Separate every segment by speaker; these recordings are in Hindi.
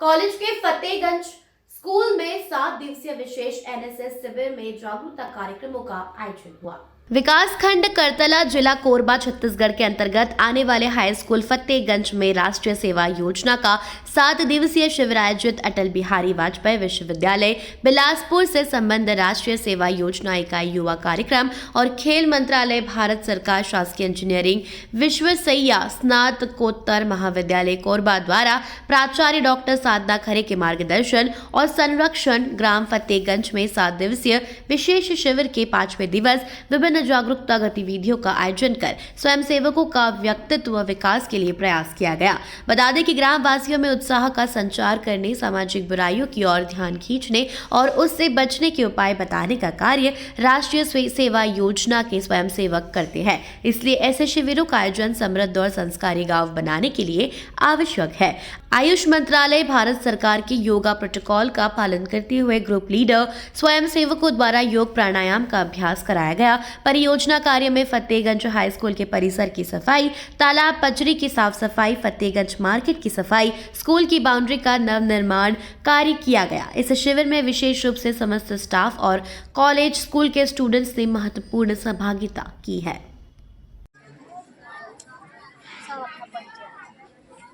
Speaker 1: कॉलेज के फतेहगंज स्कूल में 7 दिवसीय विशेष एनएसएस शिविर में जागरूकता कार्यक्रमों का आयोजन हुआ। विकास खंड करतला, जिला कोरबा, छत्तीसगढ़ के अंतर्गत आने वाले हाई स्कूल फतेहगंज में राष्ट्रीय सेवा योजना का 7 दिवसीय शिविर आयोजित अटल बिहारी वाजपेयी विश्वविद्यालय बिलासपुर से संबंध राष्ट्रीय सेवा योजना इकाई युवा कार्यक्रम और खेल मंत्रालय, भारत सरकार, शासकीय इंजीनियरिंग विश्वसैया स्नातकोत्तर महाविद्यालय कोरबा द्वारा प्राचार्य डॉक्टर साधना खरे के मार्गदर्शन और संरक्षण ग्राम फतेहगंज में 7 दिवसीय विशेष शिविर के 5वें दिवस विभिन्न जागरूकता गतिविधियों का आयोजन कर स्वयंसेवकों का व्यक्तित्व विकास के लिए प्रयास किया गया। बता दें कि ग्राम वासियों में उत्साह का संचार करने, सामाजिक बुराइयों की ओर ध्यान खींचने और उससे बचने के उपाय बताने का कार्य राष्ट्रीय सेवा योजना के स्वयंसेवक करते हैं। इसलिए ऐसे शिविरों का आयोजन समृद्ध और संस्कारी गांव बनाने के लिए आवश्यक है। आयुष मंत्रालय, भारत सरकार के योगा प्रोटोकॉल का पालन करते हुए ग्रुप लीडर स्वयंसेवकों द्वारा योग प्राणायाम का अभ्यास कराया गया। परियोजना कार्य में फतेहगंज हाई स्कूल के परिसर की सफाई, तालाब पचरी की साफ सफाई, फतेहगंज मार्केट की सफाई, स्कूल की बाउंड्री का नवनिर्माण कार्य किया गया। इस शिविर में विशेष रूप से समस्त स्टाफ और कॉलेज स्कूल के स्टूडेंट्स ने महत्वपूर्ण सहभागिता की है।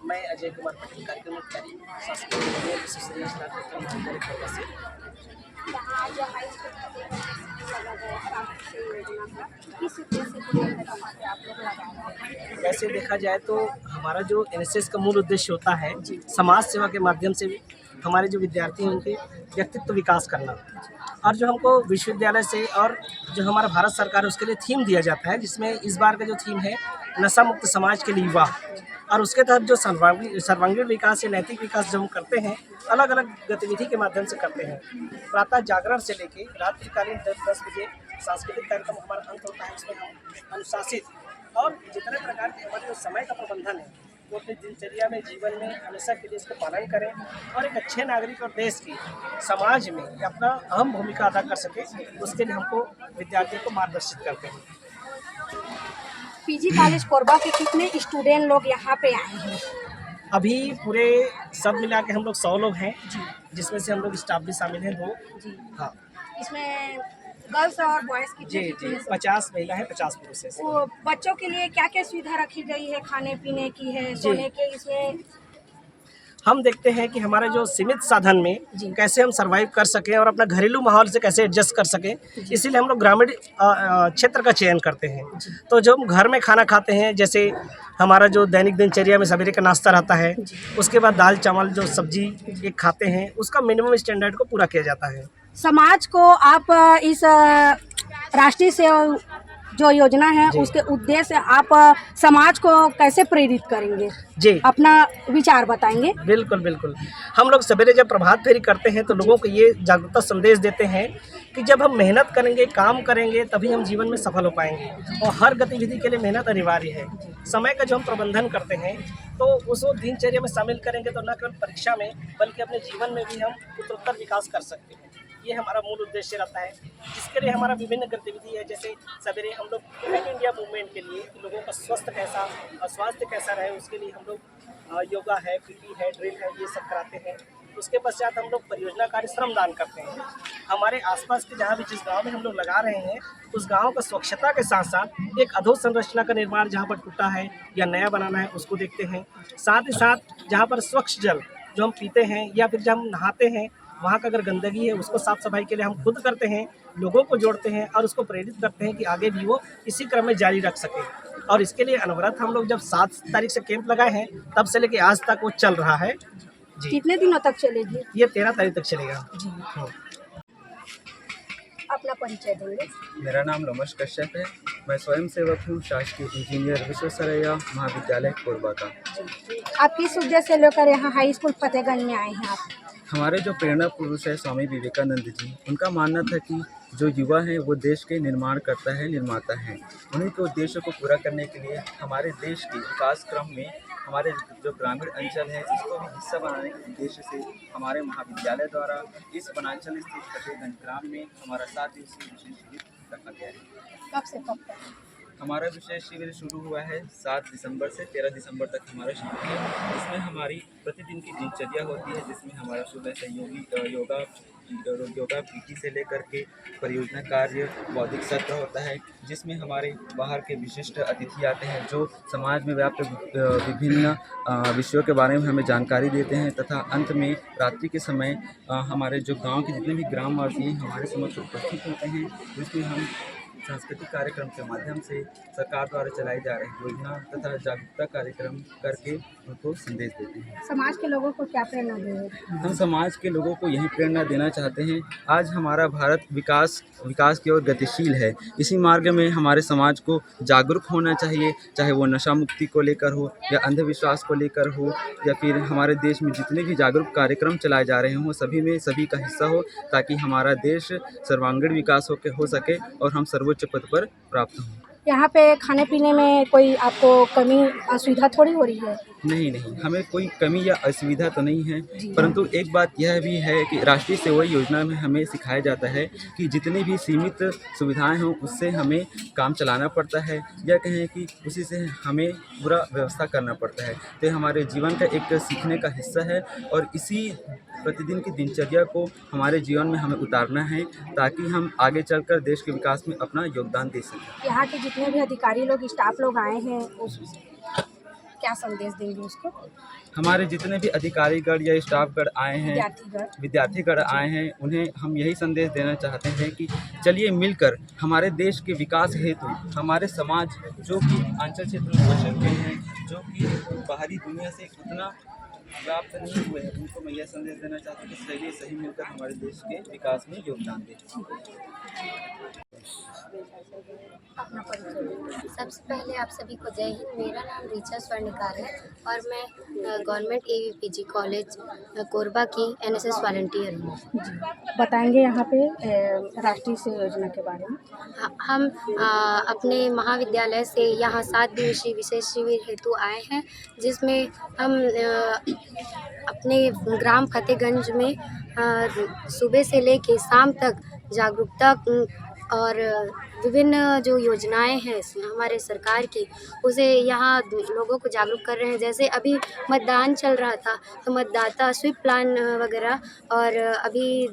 Speaker 2: मैं अजय कुमार पटेल, कार्यक्रम अधिकारी, शासकीय इंजीनियर विश्वसनीय स्नातकोत्तर महाविद्यालय कोरबा से। वैसे देखा जाए तो हमारा जो एनएसएस का मूल उद्देश्य होता है समाज सेवा के माध्यम से हमारे जो विद्यार्थी हैं उनके व्यक्तित्व विकास करना, और जो हमको विश्वविद्यालय से और जो हमारा भारत सरकार है उसके लिए थीम दिया जाता है, जिसमें इस बार का जो थीम है नशा मुक्त समाज के लिए युवा, और उसके तहत जो सर्वांगीण विकास या नैतिक विकास जो हम करते हैं अलग अलग गतिविधि के माध्यम से करते हैं। प्रातः जागरण से लेके रात्रिकालीन 10 बजे सांस्कृतिक कार्यक्रम हमारा अंत होता है। उसमें हम अनुशासित और जितने प्रकार के हमारे जो समय का प्रबंधन है वो अपनी दिनचर्या में, जीवन में हमेशा के लिए इसको पालन करें और एक अच्छे नागरिक और देश की समाज में अपना अहम भूमिका अदा कर सके, उसके लिए हमको विद्यार्थियों को मार्गदर्शित करते हैं।
Speaker 3: पीजी कॉलेज कोरबा के कितने स्टूडेंट लोग यहाँ पे आए हैं?
Speaker 2: अभी पूरे सब मिला के हम लोग 100 लोग हैं, जिसमें से हम लोग स्टाफ भी शामिल हैं 2। हाँ,
Speaker 3: इसमें गर्ल्स और बॉयज़ की
Speaker 2: जी 50 महिला है, 50 पुरुष है।
Speaker 3: वो बच्चों के लिए क्या क्या सुविधा रखी गई है? खाने पीने की है, सोने के, इसमें
Speaker 2: हम देखते हैं कि हमारा जो सीमित साधन में कैसे हम सर्वाइव कर सकें और अपना घरेलू माहौल से कैसे एडजस्ट कर सकें, इसीलिए हम लोग ग्रामीण क्षेत्र का चयन करते हैं। तो जो हम घर में खाना खाते हैं, जैसे हमारा जो दैनिक दिनचर्या में सवेरे का नाश्ता रहता है, उसके बाद दाल चावल जो सब्जी एक खाते हैं, उसका मिनिमम स्टैंडर्ड को पूरा किया जाता है।
Speaker 3: समाज को आप इस राष्ट्रीय सेवा जो योजना है उसके उद्देश्य आप समाज को कैसे प्रेरित करेंगे?
Speaker 2: जी,
Speaker 3: अपना विचार बताएंगे।
Speaker 2: बिल्कुल बिल्कुल। हम लोग सवेरे जब प्रभात फेरी करते हैं तो लोगों को ये जागरूकता संदेश देते हैं कि जब हम मेहनत करेंगे, काम करेंगे, तभी हम जीवन में सफल हो पाएंगे, और हर गतिविधि के लिए मेहनत अनिवार्य है। समय का जो हम प्रबंधन करते हैं तो उसको दिनचर्या में शामिल करेंगे तो न केवल परीक्षा में बल्कि अपने जीवन में भी हम उत्तरोत्तर विकास कर सकते हैं। ये हमारा मूल उद्देश्य रहता है, जिसके लिए हमारा विभिन्न गतिविधि है। जैसे सवेरे हम लोग फिट इंडिया मूवमेंट के लिए लोगों का स्वास्थ्य कैसा रहे, उसके लिए हम लोग योगा है, पीटी है, ड्रिल है, ये सब कराते हैं। उसके पश्चात हम लोग परियोजना कार्य श्रमदान करते हैं। हमारे आसपास के जहाँ भी जिस गांव में हम लोग लगा रहे हैं उस गांव का स्वच्छता के साथ साथ एक अधोसंरचना का निर्माण जहाँ पर टूटा है या नया बनाना है उसको देखते हैं। साथ ही साथ जहाँ पर स्वच्छ जल जो हम पीते हैं या फिर जब हम नहाते हैं वहाँ का अगर गंदगी है उसको साफ सफाई के लिए हम खुद करते हैं, लोगों को जोड़ते हैं और उसको प्रेरित करते हैं कि आगे भी वो इसी क्रम में जारी रख सके। और इसके लिए अनवरत हम लोग जब 7 तारीख से कैंप लगाए हैं तब से लेके आज तक वो चल रहा है। जी,
Speaker 3: कितने दिनों तक चलेगी?
Speaker 2: ये 13 तारीख तक चलेगा।
Speaker 3: जी,
Speaker 2: हाँ।
Speaker 3: अपना परिचय देंगे।
Speaker 4: मेरा नाम रमेश कश्यप है। मैं स्वयं सेवक हूँ, शासकीय इंजीनियर विश्वसरैया महाविद्यालय कोरबा का।
Speaker 3: आप किस उद्देश्य से लेकर यहाँ हाई स्कूल फतेहगंज में आए हैं? आप
Speaker 4: हमारे जो प्रेरणा पुरुष है स्वामी विवेकानंद जी, उनका मानना था कि जो युवा है वो देश के निर्माण करता है, निर्माता है। उन्हीं के उद्देश्य को पूरा करने के लिए हमारे देश के विकास क्रम में हमारे जो ग्रामीण अंचल है इसको भी हिस्सा बनाने के उद्देश्य से हमारे महाविद्यालय द्वारा इस वनांचल स्थित फतेहगंज ग्राम में हमारा 7 दिवसीय विशेष शिविर रखा गया है।
Speaker 3: कब से कब तक?
Speaker 4: हमारा विशेष शिविर शुरू हुआ है 7 दिसंबर से 13 दिसंबर तक हमारा शिविर है। इसमें हमारी प्रतिदिन की दिनचर्या होती है, जिसमें हमारा सुबह सहयोगी योगा पीटी से लेकर के परियोजना कार्य बौद्धिक सत्र होता है, जिसमें हमारे बाहर के विशिष्ट अतिथि आते हैं जो समाज में व्याप्त विभिन्न विषयों के बारे में हमें जानकारी देते हैं, तथा अंत में रात्रि के समय हमारे जो गांव के जितने भी ग्रामवासी हैं हमारे समक्ष उपस्थित होते हैं, जिसमें हम सांस्कृतिक कार्यक्रम के माध्यम से सरकार द्वारा चलाई जा रही योजना तथा जागरूकता कार्यक्रम करके उनको संदेश देते हैं।
Speaker 3: समाज के लोगों को क्या प्रेरणा देंगे?
Speaker 4: हम समाज के लोगों को यही प्रेरणा देना चाहते हैं। आज हमारा भारत विकास की ओर गतिशील है। इसी मार्ग में हमारे समाज को जागरूक होना चाहिए, चाहे वो नशा मुक्ति को लेकर हो या अंधविश्वास को लेकर हो, या फिर हमारे देश में जितने भी जागरूक कार्यक्रम चलाए जा रहे हों सभी में सभी का हिस्सा हो, ताकि हमारा देश सर्वांगीण विकास हो सके और हम सर्वोच्च पद पर प्राप्त हों।
Speaker 3: यहाँ पे खाने पीने में कोई आपको कमी असुविधा थोड़ी हो रही है?
Speaker 4: नहीं, हमें कोई कमी या असुविधा तो नहीं है, परंतु एक बात यह भी है कि राष्ट्रीय सेवा योजना में हमें सिखाया जाता है कि जितनी भी सीमित सुविधाएं हों उससे हमें काम चलाना पड़ता है, या कहें कि उसी से हमें पूरा व्यवस्था करना पड़ता है। तो हमारे जीवन का एक सीखने का हिस्सा है और इसी प्रतिदिन की दिनचर्या को हमारे जीवन में हमें उतारना है, ताकि हम आगे चलकर देश के विकास में अपना योगदान दे सकें।
Speaker 3: यहाँ के जितने भी अधिकारी लोग, स्टाफ लोग आए हैं, उस क्या संदेश देंगे उसको?
Speaker 4: हमारे जितने भी अधिकारीगण या स्टाफगण आए हैं, विद्यार्थीगण आए हैं, उन्हें हम यही संदेश देना चाहते हैं कि चलिए मिलकर हमारे देश के विकास हेतु हमारे समाज जो कि अंचल क्षेत्र में बसे हुए हैं, जो कि बाहरी दुनिया से उतना प्राप्त नहीं हुए हैं, उनको मैं यह संदेश देना चाहता हूँ कि चलिए सही मिलकर हमारे देश के विकास में योगदान दें।
Speaker 5: सबसे पहले आप सभी को जय हिंद। मेरा नाम ऋचा स्वर्णिकार है और मैं गवर्नमेंट AVPG कॉलेज कोरबा की NSS वॉलंटियर हूँ।
Speaker 3: बताएंगे यहाँ पे राष्ट्रीय सेवा योजना के बारे में?
Speaker 5: हम अपने महाविद्यालय से यहाँ 7 दिवसीय विशेष शिविर हेतु आए हैं, जिसमें हम अपने ग्राम फतेहगंज में सुबह से लेकर शाम तक जागरूकता और विभिन्न जो योजनाएं हैं हमारे सरकार की, उसे यहाँ लोगों को जागरूक कर रहे हैं। जैसे अभी मतदान चल रहा था तो मतदाता स्वीप प्लान वगैरह, और अभी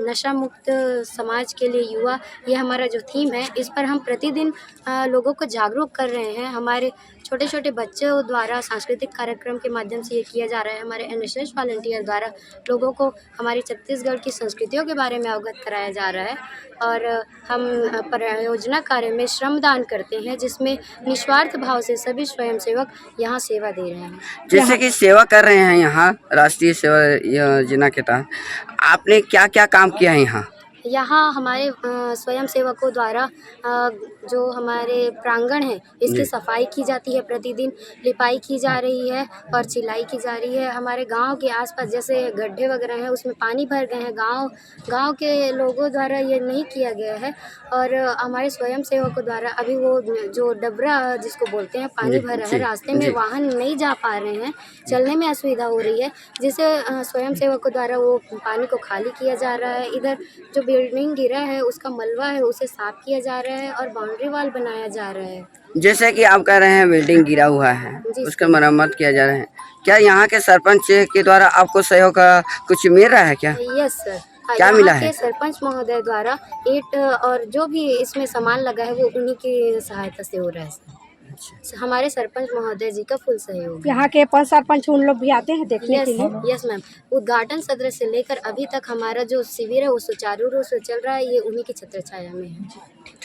Speaker 5: नशा मुक्त समाज के लिए युवा, ये हमारा जो थीम है, इस पर हम प्रतिदिन लोगों को जागरूक कर रहे हैं। हमारे छोटे छोटे बच्चों द्वारा सांस्कृतिक कार्यक्रम के माध्यम से ये किया जा रहा है। हमारे NSS वॉलंटियर द्वारा लोगों को हमारी छत्तीसगढ़ की संस्कृतियों के बारे में अवगत कराया जा रहा है, और हम परियोजना कार्य में श्रमदान करते हैं, जिसमें निस्वार्थ भाव से सभी स्वयंसेवक यहाँ सेवा दे रहे हैं।
Speaker 6: जैसे कि सेवा कर रहे हैं यहाँ राष्ट्रीय सेवा योजना के तहत, आपने क्या क्या काम किया है यहाँ?
Speaker 5: यहाँ हमारे स्वयंसेवकों द्वारा जो हमारे प्रांगण है इसकी सफाई की जाती है, प्रतिदिन लिपाई की जा रही है और सिलाई की जा रही है। हमारे गांव के आसपास जैसे गड्ढे वगैरह हैं उसमें पानी भर गए हैं, गांव के लोगों द्वारा ये नहीं किया गया है, और हमारे स्वयंसेवकों द्वारा अभी वो जो डबरा जिसको बोलते हैं पानी भर रहा है, रास्ते में वाहन नहीं जा पा रहे हैं, चलने में असुविधा हो रही है, जिसे स्वयंसेवकों द्वारा वो पानी को खाली किया जा रहा है। इधर जो बिल्डिंग गिरा है उसका मलबा है उसे साफ किया जा रहा है और बाउंड्री वॉल बनाया जा रहा है।
Speaker 6: जैसे कि आप कह रहे हैं बिल्डिंग गिरा हुआ है, उसका मरम्मत किया जा रहा है, क्या यहाँ के सरपंच के द्वारा आपको सहयोग का कुछ मिल रहा है क्या?
Speaker 5: यस सर,
Speaker 6: क्या मिला है?
Speaker 5: सरपंच महोदय द्वारा ईंट और जो भी इसमें सामान लगा है वो उन्हीं की सहायता से हो रहा है सर। हमारे सरपंच महोदय जी का फुल सहयोग।
Speaker 3: यहाँ के पंच सरपंच उन लोग भी आते हैं देखने के लिए?
Speaker 5: यस मैम, उद्घाटन सत्र से लेकर अभी तक हमारा जो शिविर है वो सुचारू रूप से चल रहा है, ये उन्हीं की छत्रछाया में है।